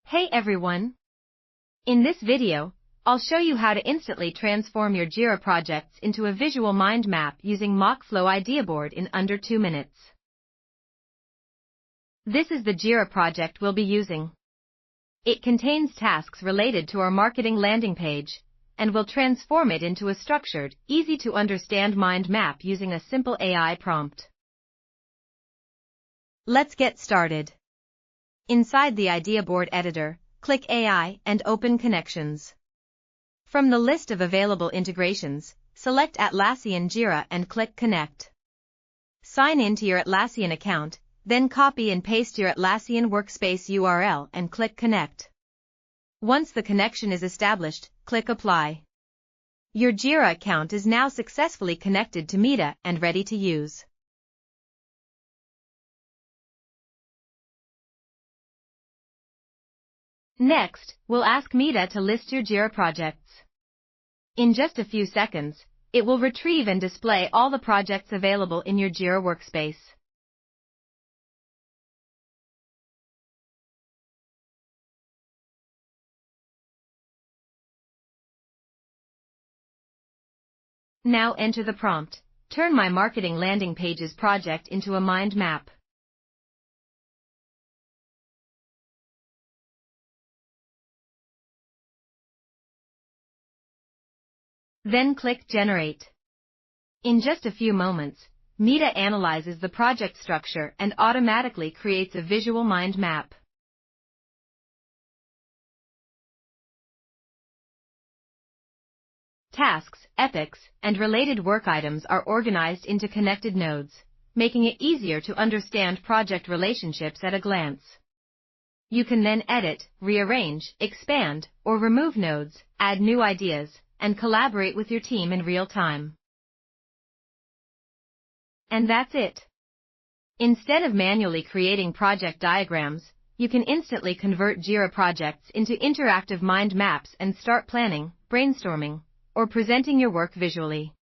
Hey everyone! In this video, I'll show you how to instantly transform your Jira projects into a visual mind map using MockFlow IdeaBoard in under 2 minutes. This is the Jira project we'll be using. It contains tasks related to our marketing landing page, and we'll transform it into a structured, easy-to-understand mind map using a simple AI prompt. Let's get started. Inside the IdeaBoard editor, click AI and open Connections. From the list of available integrations, select Atlassian Jira and click Connect. Sign in to your Atlassian account, then copy and paste your Atlassian workspace URL and click Connect. Once the connection is established, click Apply. Your Jira account is now successfully connected to MIDA and ready to use. Next, we'll ask MIDA to list your Jira projects. In just a few seconds, it will retrieve and display all the projects available in your Jira workspace. Now enter the prompt, turn my marketing landing pages project into a mind map. Then click Generate. In just a few moments, MIDA analyzes the project structure and automatically creates a visual mind map. Tasks, epics, and related work items are organized into connected nodes, making it easier to understand project relationships at a glance. You can then edit, rearrange, expand, or remove nodes, add new ideas, and collaborate with your team in real time. And that's it. Instead of manually creating project diagrams, you can instantly convert Jira projects into interactive mind maps and start planning, brainstorming, or presenting your work visually.